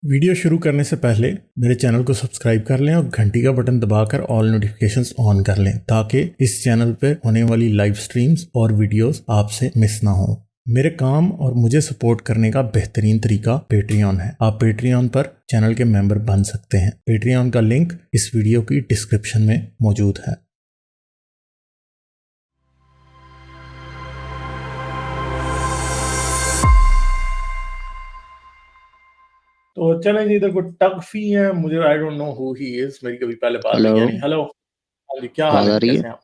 Video शुरू करने से पहले मेरे चैनल को सब्सक्राइब कर लें और घंटी का बटन दबाकर ऑल नोटिफिकेशंस ऑन कर लें ताकि इस चैनल पर होने वाली लाइव स्ट्रीम्स और वीडियोस आपसे मिस ना हो। मेरे काम और मुझे सपोर्ट करने का बेहतरीन तरीका पेट्रियन है। आप पेट्रियन पर चैनल के मेंबर बन सकते हैं। पेट्रियन का लिंक इस वीडियो की डिस्क्रिप्शन में मौजूद है। तो चलें जी, इधर को टकफी है, मुझे I don't know who he is, मेरी कभी पहले बात हेलो। हुई है नहीं। हेलो, हाँ जी, क्या हाल आवाज है आ जी, रही है? कैसे हैं आप?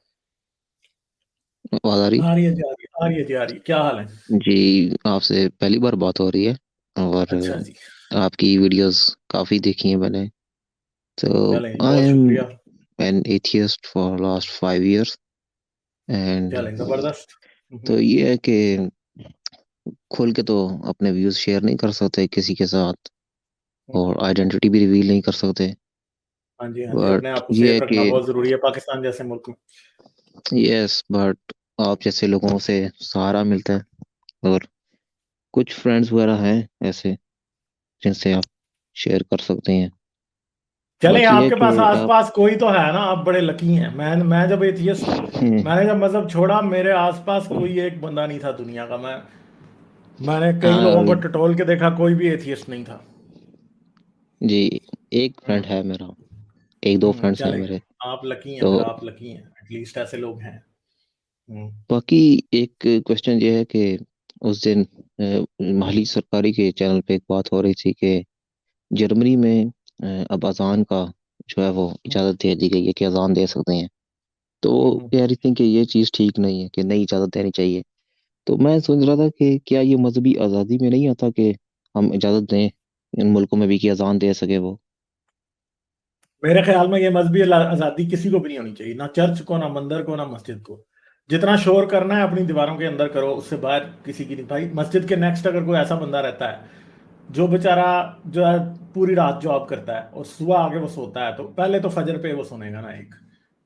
आवाज आ रही? आ रही है जी, आ रही है, आ रही है जी, आ रही है। क्या हाल है? जी, आपसे पहली बार बात हो रही है और अच्छा जी, आपकी वीडियोस काफी देखी हैं मैंने। तो चलें जी, आई बहुत एम शुक्रिया। An atheist for last 5 years and चलें, जबरदस्त। तो ये है कि खुल के तो अपने व्यूज शेयर नहीं कर सकते किसी के साथ और आइडेंटिटी भी रिवील नहीं कर सकते। हाँ जी, हाँ जी, बट अपने आप को ये सेफ है रखना कि बहुत जरूरी है पाकिस्तान जैसे मुल्क में। यस, बट आप जैसे लोगों से सहारा मिलता है और कुछ फ्रेंड्स वगैरह हैं ऐसे जिनसे आप शेयर कर सकते हैं। चलें, बाकी ये है आपके कि पास आप आसपास कोई तो है ना, आप बड़े लकी हैं। मैं जब एथियस्ट, मैंने जब मजहब छोड़ा, मेरे आसपास कोई एक बंदा नहीं था दुनिया का। मैंने कई लोगों को हाँ टटोल के देखा, कोई भी एथियस्ट नहीं था। जी, एक फ्रेंड है मेरा, एक दो फ्रेंड्स हैं चलें, मेरे। आप लकी हैं, तो फिर आप लकी हैं, एटलीस्ट ऐसे लोग हैं। बाकी एक क्वेश्चन ये है कि उस दिन माली सरकारी के चैनल पे एक बात हो रही थी कि जर्मनी में अब अजान का जो है वो इजाज़त दे दी गई है कि अजान दे सकते हैं। तो वो कह रही थी कि ये चीज़ ठीक नहीं है, कि नहीं इजाज़त देनी चाहिए। तो मैं सोच रहा था कि क्या ये मजहबी आज़ादी में नहीं आता कि हम इजाज़त दें इन मुल्कों में भी कि अजान दे सके वो। मेरे ख्याल में ये मजहबी आज़ादी किसी को भी नहीं होनी चाहिए, ना चर्च को, ना मंदिर को, ना मस्जिद को। जितना शोर करना है अपनी दीवारों के अंदर करो, उससे बाहर किसी की नहीं। भाई, मस्जिद के नेक्स्ट अगर कोई ऐसा बंदा रहता है जो बेचारा, जो है, पूरी रात जॉब करता है और सुबह आके वो सोता है, तो पहले तो फजर पे वो सुनेगा ना एक,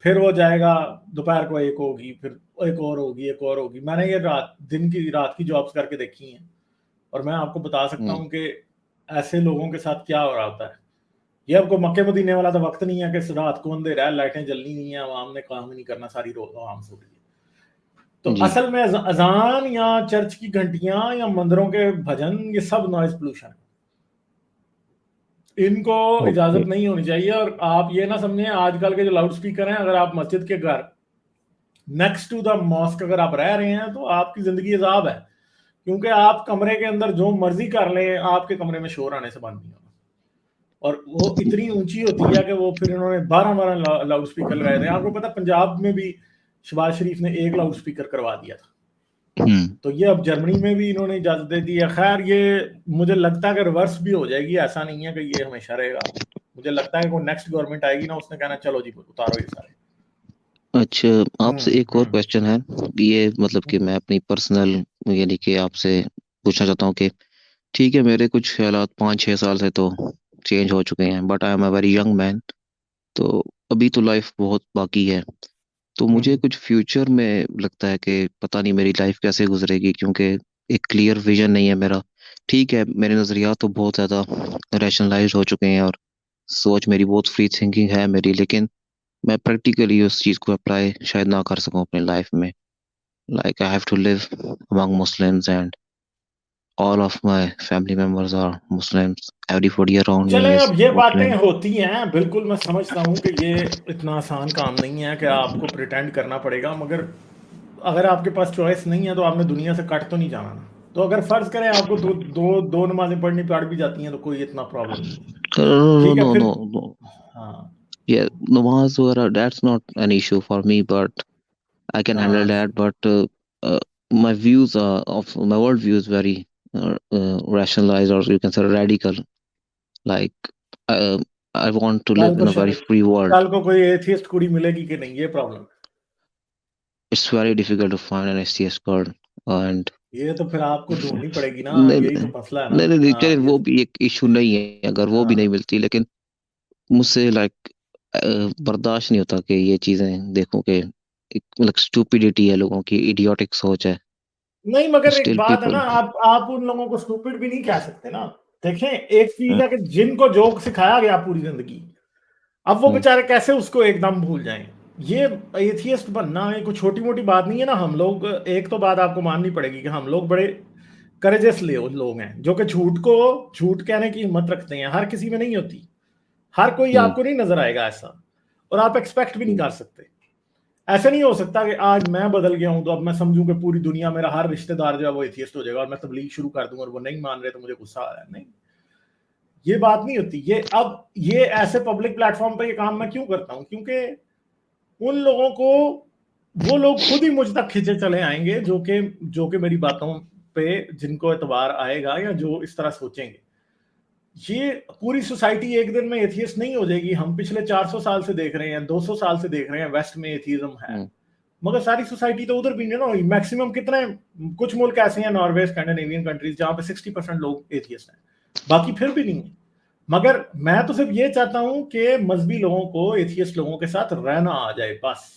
फिर वो जाएगा, दोपहर को एक होगी, फिर एक और होगी, एक और होगी। मैंने ये रात की जॉब्स करके देखी हैं, और मैं आपको बता सकता हम्म। हूँ कि ऐसे लोगों के साथ क्या हो रहा होता है। ये आपको मक्के मदीने वाला तो वक्त नहीं है कि रात को अंधेरा है, लाइटें जलनी नहीं है, आवाम ने काम ही नहीं करना, सारी रोज आवाम सो रही है। तो जी। असल में अजान या चर्च की घंटियां या मंदिरों के भजन, ये सब नॉइज पोल्यूशन है, इनको ओके। इजाजत नहीं होनी चाहिए। और आप ये ना समझें, आजकल के जो लाउड स्पीकर हैं, अगर आप मस्जिद के घर नेक्स्ट टू द मॉस्क अगर आप रह रहे हैं, तो आपकी जिंदगी अजाब है, क्योंकि आप कमरे के अंदर जो मर्जी कर लें, आपके कमरे में शोर आने से बंद नहीं होना। और वो इतनी ऊंची होती है कि वो फिर इन्होंने 12-12 लाउड स्पीकर लगाए थे। आपको पता, पंजाब में भी शहबाज शरीफ ने एक लाउड स्पीकर करवा दिया था। हम्म। तो ये अब जर्मनी में भी इन्होंने इजाजत दे दी है। खैर, ये मुझे लगता है कि रिवर्स भी हो जाएगी, ऐसा नहीं है कि ये हमेशा रहेगा। मुझे लगता है कि कोई नेक्स्ट गवर्नमेंट आएगी ना, उसने कहना चलो जी उतारो ये सारे। अच्छा, आपसे एक और हम्म। क्वेश्चन है। ये मतलब कि मैं अपनी पर्सनल यानी कि आपसे पूछना चाहता हूँ कि ठीक है, मेरे कुछ ख्यालात 5-6 साल से तो चेंज हो चुके हैं, but I am a very young man. तो अभी तो लाइफ बहुत बाकी है। तो मुझे हम्म। कुछ फ्यूचर में लगता है कि पता नहीं मेरी लाइफ कैसे गुजरेगी, क्योंकि एक क्लियर विजन नहीं है मेरा। ठीक है, मेरे नज़रियात तो बहुत ज़्यादा रैशनलाइज हो चुके हैं और सोच मेरी बहुत फ्री थिंकिंग है मेरी, लेकिन मैं प्रैक्टिकली उस चीज़ को अप्लाई शायद ना कर सकूं अपनी लाइफ में। Like I have to live among Muslims and all of my family members are Muslims, everybody around me चलें, इज अब ये बातें मुस्लिम। होती हैं, बिल्कुल मैं समझता हूँ कि ये इतना आसान काम नहीं है कि आपको प्रिटेंड करना पड़ेगा, मगर अगर आपके पास चॉइस नहीं है तो आपने दुनिया से कट तो नहीं जाना ना। तो अगर फर्ज करें आपको दो नमाजें पढ़नी पड़ भी जाती हैं, तो कोई इतना प्रॉब्लम नहीं है। नो ठीक है नो फिर। No no. हाँ। Yeah, namaz wala, that's not an issue for me, but I can handle हाँ। that. But my views are of my world view is very rationalized, or you can say radical. Like uh, I want to कल live को in a very free world. कल को कोई atheist कुड़ी मिलेगी कि नहीं, ये problem. It's very difficult to find an STS girl, and ये तो फिर आपको ढूंढनी पड़ेगी ना, नहीं यही तो मसला है ना। नहीं नहीं, हाँ, चलिए ये वो तो। भी एक इशू नहीं है अगर वो भी नहीं हाँ। मिलती, लेकिन मुझसे लाइक बर्दाश्त नहीं होता कि ये चीजें देखूं कि मतलब स्टूपिडिटी है लोगों की, इडियोटिक सोच है नहीं, मगर एक स्टिल बात है ना, पीपल। आप उन लोगों को स्टूपिड भी नहीं कह सकते ना। देखें, एक चीज है कि जिनको जोक सिखाया गया पूरी जिंदगी, अब वो बेचारे कैसे उसको एकदम भूल जाएं। ये एथियस्ट बनना ये कोई छोटी मोटी बात नहीं है ना। हम लोग, एक तो बात आपको माननी पड़ेगी कि हम लोग बड़े करेजस लोग हैं जो कि झूठ को झूठ कहने की हिम्मत रखते हैं। हर किसी में नहीं होती, हर कोई आपको नहीं नजर आएगा ऐसा, और आप एक्सपेक्ट भी नहीं कर सकते। ऐसा नहीं हो सकता कि आज मैं बदल गया हूं तो अब मैं समझूं कि पूरी दुनिया, मेरा हर रिश्तेदार जो है वो एथियस्ट हो जाएगा और मैं तबलीग शुरू कर दूंगा और वो नहीं मान रहे तो मुझे गुस्सा आ रहा है। नहीं, ये बात नहीं होती। ये ऐसे पब्लिक प्लेटफॉर्म पे ये काम मैं क्यों करता हूं, क्योंकि उन लोगों को, वो लोग खुद ही मुझ तक खींचे चले आएंगे जो कि मेरी बातों पे जिनको एतबार आएगा या जो इस तरह सोचेंगे। ये पूरी सोसाइटी एक दिन में एथियस्ट नहीं हो जाएगी। हम पिछले 400 साल से देख रहे हैं, 200 साल से देख रहे हैं वेस्ट में एथिज्म है, मगर सारी सोसाइटी तो उधर भी नहीं ना हुई। मैक्सिमम कितने, कुछ मुल्क ऐसे हैं नॉर्वे, स्कैंडिनेवियन कंट्रीज, जहां पे 60% लोग एथियस्ट हैं, बाकी फिर भी नहीं है। मगर मैं तो सिर्फ ये चाहता हूं कि मजहबी लोगों को एथियस्ट लोगों के साथ रहना आ जाए बस,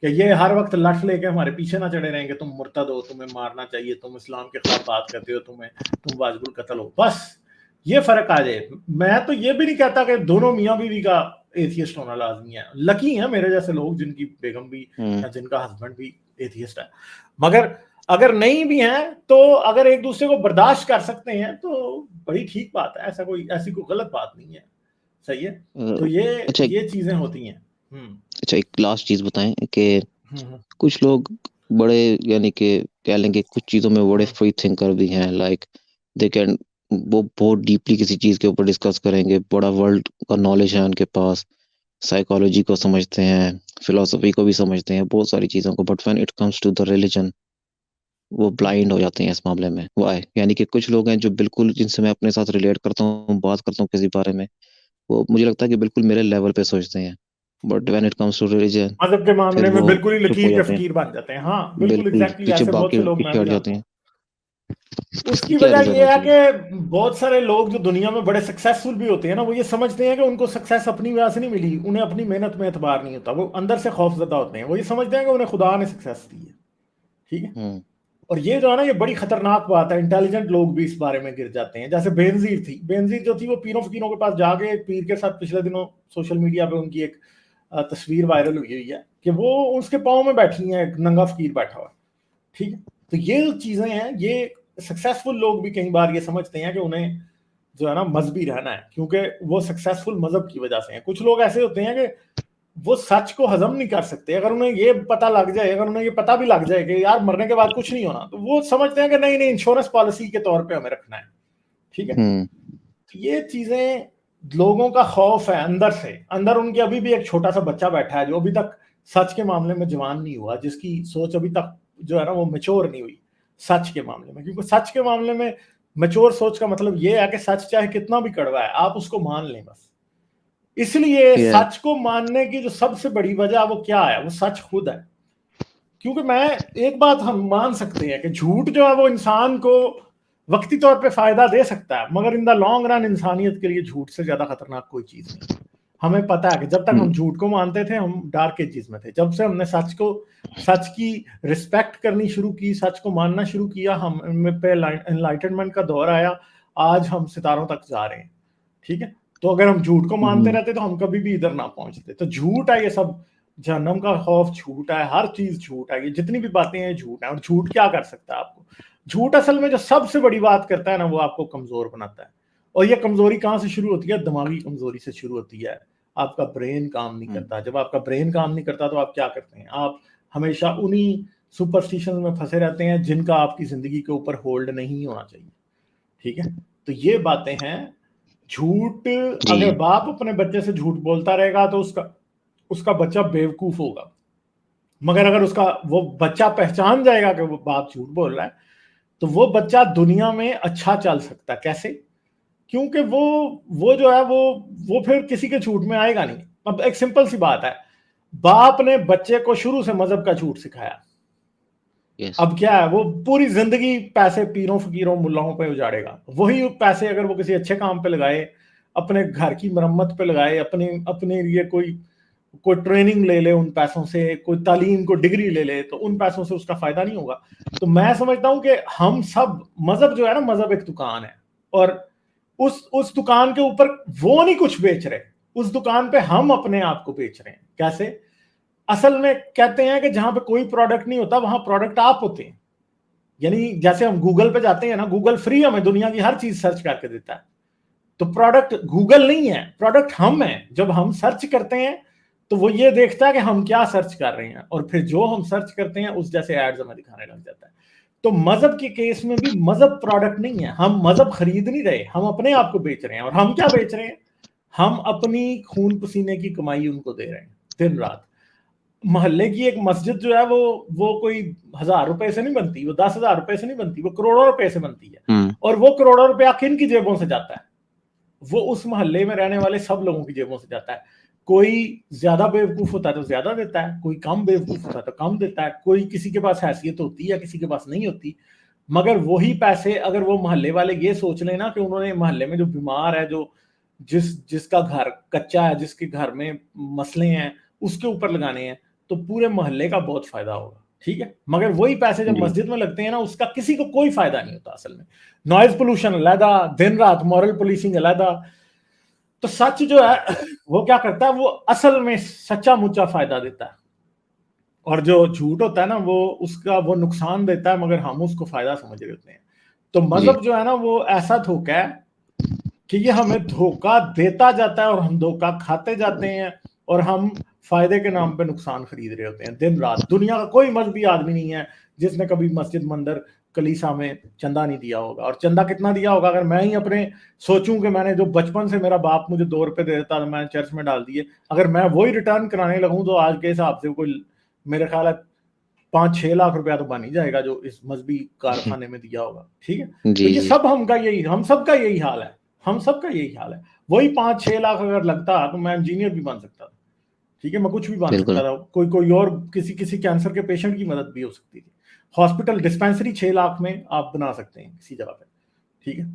कि ये हर वक्त लठ लेके हमारे पीछे ना चढ़े रहेंगे, तुम मुर्तद हो, तुम्हें मारना चाहिए, तुम इस्लाम के खिलाफ बात करते हो, तुम वाजिबुल कत्ल हो, बस ये फर्क आ जाए। मैं तो ये भी नहीं कहता कि दोनों मियाँ बीवी का एथियस्ट होना लाजमी है। लकी है मेरे जैसे लोग जिनकी बेगम भी या जिनका हस्बैंड भी एथियस्ट है। मगर अगर नहीं भी हैं तो अगर एक दूसरे को बर्दाश्त कर सकते हैं तो बड़ी ठीक बात है। ऐसी कोई गलत बात नहीं है, सही है। तो ये चीजें होती हैं। अच्छा, एक लास्ट चीज बताएं कि कुछ लोग बड़े, यानी कि कह लेंगे कुछ चीजों में बड़े फ्री थिंकर भी हैं, लाइक दे कैन, वो बहुत डीपली किसी चीज के ऊपर डिस्कस करेंगे, बड़ा वर्ल्ड का नॉलेज है उनके पास, साइकोलॉजी को समझते हैं, फिलोसफी को भी समझते हैं, बहुत सारी चीजों को, but when it comes to the religion वो ब्लाइंड हो जाते हैं इस मामले में। वाई? यानी कि कुछ लोग हैं जो बिल्कुल, जिनसे मैं अपने साथ रिलेट करता हूँ, बात करता हूँ किसी बारे में, वो मुझे लगता है कि बिल्कुल मेरे लेवल पे सोचते हैं, but when it comes to religion मजहब के फिर मामले में वो बिल्कुल ही चुप हो लकीर के जाते हैं, फकीर बन जाते हैं। हाँ बिल्कुल बिल्कुल एग्जैक्टली, पीछे ऐसे भाग बहुत से के लोग मैं पीछे भी हट जाते जानता हूँ। हैं। उसकी क्या वजह रीजन यह होती है? है कि बहुत सारे लोग जो दुनिया में बड़े सक्सेसफुल भी होते हैं ना, वो ये समझते हैं कि उनको सक्सेस अपनी वजह से नहीं मिली, उन्हें अपनी मेहनत में एतबार नहीं होता, वो अंदर से खौफजदा होते हैं। वो ये समझते हैं कि उन्हें खुदा ने सक्सेस दी है, ठीक है। और ये जो है ना, ये बड़ी खतरनाक बात है। इंटेलिजेंट लोग भी इस बारे में गिर जाते हैं। जैसे बेनजीर थी, बेनजीर जो थी वो पीरों फकीरों के पास जाके एक पीर के साथ, पिछले दिनों सोशल मीडिया पे उनकी एक तस्वीर वायरल हुई है कि वो उसके पाँव में बैठी हैं, एक नंगा फकीर बैठा हुआ, ठीक है। तो ये जो चीजें हैं, ये सक्सेसफुल लोग भी कई बार ये समझते हैं कि उन्हें जो है ना मजहबी रहना है, क्योंकि वो सक्सेसफुल मजहब की वजह से हैं। कुछ लोग ऐसे होते हैं कि वो सच को हजम नहीं कर सकते। अगर उन्हें ये पता लग जाए, अगर उन्हें ये पता भी लग जाए कि यार मरने के बाद कुछ नहीं होना, तो वो समझते हैं कि नहीं नहीं, इंश्योरेंस पॉलिसी के तौर पे हमें रखना है, ठीक है। तो ये चीजें, लोगों का खौफ है अंदर से। अंदर उनके अभी भी एक छोटा सा बच्चा बैठा है जो अभी तक सच के मामले में जवान नहीं हुआ, जिसकी सोच अभी तक जो है ना वो मैच्योर नहीं हुई सच के मामले में। क्योंकि सच के मामले में मैच्योर सोच का मतलब ये है कि सच चाहे कितना भी कड़वा है, आप उसको मान लें बस। इसलिए सच को मानने की जो सबसे बड़ी वजह वो क्या है, वो सच खुद है। क्योंकि मैं, एक बात हम मान सकते हैं कि झूठ जो है वो इंसान को वक्ती तौर पे फायदा दे सकता है, मगर इन द लॉन्ग रन इंसानियत के लिए झूठ से ज्यादा खतरनाक कोई चीज नहीं। हमें पता है कि जब तक हम झूठ को मानते थे हम डार्क एजेस में थे। जब से हमने सच की रिस्पेक्ट करनी शुरू की, सच को मानना शुरू किया, हम पे एनलाइटनमेंट का दौर आया, आज हम सितारों तक जा रहे हैं, ठीक है। तो अगर हम झूठ को मानते रहते तो हम कभी भी इधर ना पहुंचते। तो झूठ है ये सब, जहन्नम का खौफ झूठ है, हर चीज झूठ है, ये जितनी भी बातें हैं झूठ है। और झूठ क्या कर सकता है आपको? झूठ असल में जो सबसे बड़ी बात करता है ना, वो आपको कमजोर बनाता है। और ये कमजोरी कहाँ से शुरू होती है? दिमागी कमजोरी से शुरू होती है। आपका ब्रेन काम नहीं करता। जब आपका ब्रेन काम नहीं करता तो आप क्या करते हैं? आप हमेशा उन्हीं सुपरस्टिशन में फंसे रहते हैं जिनका आपकी जिंदगी के ऊपर होल्ड नहीं होना चाहिए, ठीक है। तो ये बातें हैं। झूठ, अगर बाप अपने बच्चे से झूठ बोलता रहेगा तो उसका बच्चा बेवकूफ होगा। मगर अगर उसका वो बच्चा पहचान जाएगा कि वो बाप झूठ बोल रहा है, तो वो बच्चा दुनिया में अच्छा चल सकता है। कैसे? क्योंकि वो जो है वो फिर किसी के झूठ में आएगा नहीं। अब एक सिंपल सी बात है, बाप ने बच्चे को शुरू से मजहब का झूठ सिखाया। अब क्या है, वो पूरी जिंदगी पैसे पीरों फकीरों मुल्लाओं पे उजाड़ेगा। वही पैसे अगर वो किसी अच्छे काम पे लगाए, अपने घर की मरम्मत पे लगाए, अपने लिए कोई ट्रेनिंग ले ले उन पैसों से, कोई तालीम को डिग्री ले ले, तो उन पैसों से उसका फायदा नहीं होगा। तो मैं समझता हूं कि हम सब, मजहब जो है ना, मजहब एक दुकान है। और उस दुकान के ऊपर वो नहीं कुछ बेच रहे, उस दुकान पे हम अपने आप को बेच रहे हैं। कैसे? असल में कहते हैं कि जहां पे कोई प्रोडक्ट नहीं होता वहां प्रोडक्ट आप होते हैं। यानी जैसे हम गूगल पे जाते हैं ना, गूगल फ्री हमें दुनिया की हर चीज सर्च करके देता है, तो प्रोडक्ट गूगल नहीं है, प्रोडक्ट हम हैं। जब हम सर्च करते हैं तो वो ये देखता है कि हम क्या सर्च कर रहे हैं, और फिर जो हम सर्च करते हैं उस जैसे एड्स हमें दिखाने लग जाता है। तो मजहब के केस में भी मजहब प्रोडक्ट नहीं है, हम मजहब खरीद नहीं रहे, हम अपने आप को बेच रहे हैं। और हम क्या बेच रहे हैं? हम अपनी खून पसीने की कमाई उनको दे रहे हैं दिन रात। मोहल्ले की एक मस्जिद जो है वो कोई 1000 रुपए से नहीं बनती, वो 10,000 रुपए से नहीं बनती, वो करोड़ों रुपए से बनती है। और वो करोड़ों रुपया किन की जेबों से जाता है? वो उस मोहल्ले में रहने वाले सब लोगों की जेबों से जाता है। कोई ज्यादा बेवकूफ होता है तो ज्यादा देता है, कोई कम बेवकूफ होता है तो कम देता है, कोई किसी के पास हैसियत होती है, किसी के पास नहीं होती। मगर वही पैसे अगर वो मोहल्ले वाले ये सोच लें ना कि उन्होंने मोहल्ले में जो बीमार है, जो जिसका घर कच्चा है, जिसके घर में मसले हैं, उसके ऊपर लगाने हैं, तो पूरे मोहल्ले का बहुत फायदा होगा। ठीक है? मगर वही पैसे जब मस्जिद में लगते हैं ना, उसका किसी को कोई फायदा नहीं होता असल में। नॉइज पोल्यूशन अलहदा, दिन रात मॉरल पुलिसिंग अलहदा। तो सच जो है वो क्या करता है, वो असल में सच्चा मुच्चा फायदा देता है, और जो झूठ होता है ना वो उसका वो नुकसान देता है, मगर हम उसको फायदा समझ रहे होते हैं। तो मजहब जो है ना वो ऐसा धोखा है कि ये हमें धोखा देता जाता है और हम धोखा खाते जाते हैं, और हम फायदे के नाम पे नुकसान खरीद रहे होते हैं दिन रात। दुनिया का कोई मजहबी आदमी नहीं है जिसने कभी मस्जिद मंदिर कलीसा में चंदा नहीं दिया होगा। और चंदा कितना दिया होगा? अगर मैं ही अपने सोचूं कि मैंने जो बचपन से मेरा बाप मुझे 2 रुपए दे देता, मैंने चर्च में डाल दिए, अगर मैं वही रिटर्न कराने लगूं तो आज के हिसाब से कोई मेरे ख्याल है 5-6 लाख रुपया तो बन ही जाएगा जो इस मजहबी कारखाने में दिया होगा। ठीक है? तो ये सब हम सबका यही हाल है, हम सबका यही हाल है। वही 5-6 लाख अगर लगता तो मैं इंजीनियर भी बन सकता था। ठीक है? मैं कुछ भी बन सकता था, कोई और किसी कैंसर के पेशेंट की मदद भी हो सकती थी। हॉस्पिटल डिस्पेंसरी 6 लाख में आप बना सकते हैं किसी जगह पे। ठीक है?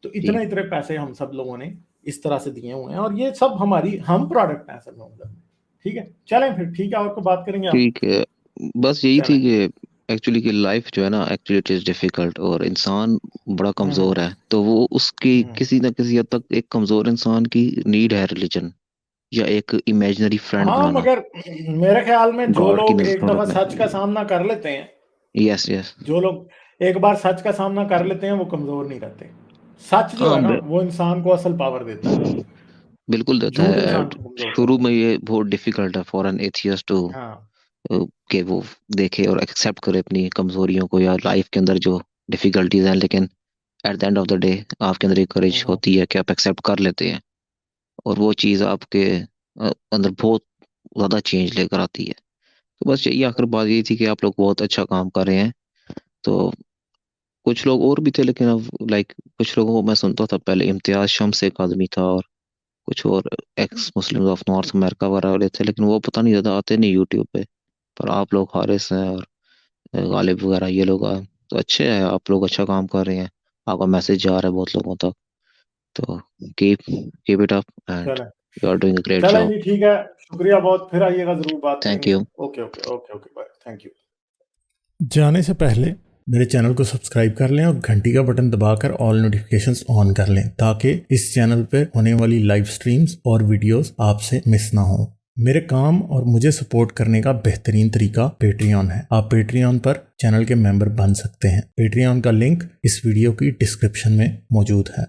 तो इतने पैसे हम सब लोगों ने इस तरह से दिए हुए हैं, और ये सब हम प्रोडक्ट हैं सब लोगों में। ठीक है? चलें फिर, ठीक है, और को बात करेंगे आप। ठीक है, बस यही थी कि एक्चुअली कि लाइफ जो है ना, एक्चुअली इट इज डिफिकल्ट, और इंसान बड़ा कमजोर है, तो वो उसकी किसी ना किसी हद तक एक कमजोर इंसान की नीड है रिलीजन या एक इमेजिनरी फ्रेंड हाँ, बनाना मगर मेरे ख्याल में जो गॉड की लोग एक दफा सूरत में। सच का सामना कर लेते हैं, यस यस। जो लोग एक बार सच का सामना कर लेते हैं वो कमजोर नहीं रहते। सच जो हाँ है ना वो इंसान को असल पावर देता है, बिल्कुल देता झूठ है। इंसान को कमजोर शुरू करता में ये बहुत डिफिकल्ट है फॉर एन एथियस्ट टू है। हाँ, कि वो देखे और एक्सेप्ट करे अपनी कमजोरियों को या लाइफ के अंदर जो डिफिकल्टीज हैं, लेकिन at the end of the day आपके अंदर एक करेज होती है कि आप एक्सेप्ट कर लेते हैं, और वो चीज़ आपके अंदर बहुत ज़्यादा चेंज लेकर आती है। तो बस यही आखिर बात यही थी कि आप लोग बहुत अच्छा काम कर रहे हैं। तो कुछ लोग और भी थे, लेकिन अब लाइक कुछ लोगों को मैं सुनता था पहले, इम्तियाज शम्स एक आदमी था, और कुछ और x Muslim of north America वगैरह वाले थे, लेकिन वो पता नहीं ज़्यादा आते नहीं यूट्यूब पे। पर आप लोग हारिस हैं और गालिब वगैरह ये लोग तो अच्छे हैं, आप लोग अच्छा काम कर रहे हैं, आपका मैसेज जा रहा है बहुत लोगों तक। तो keep keep it up and चलें you are doing a great चलें जॉब। जी, ठीक है, शुक्रिया बहुत, फिर आइएगा, जरूर बात थैंक करेंगे। You. Okay okay okay okay, bye, thank you. जाने से पहले मेरे चैनल को सब्सक्राइब कर लें और घंटी का बटन दबाकर ऑल नोटिफिकेशंस ऑन कर लें, ताकि इस चैनल पर होने वाली लाइव स्ट्रीम्स और वीडियोस आपसे मिस ना हो। मेरे काम और मुझे सपोर्ट करने का बेहतरीन तरीका पेट्रियन है। आप पेट्रियन पर चैनल के मेंबर बन सकते हैं। पेट्रियन का लिंक इस वीडियो की डिस्क्रिप्शन में मौजूद है।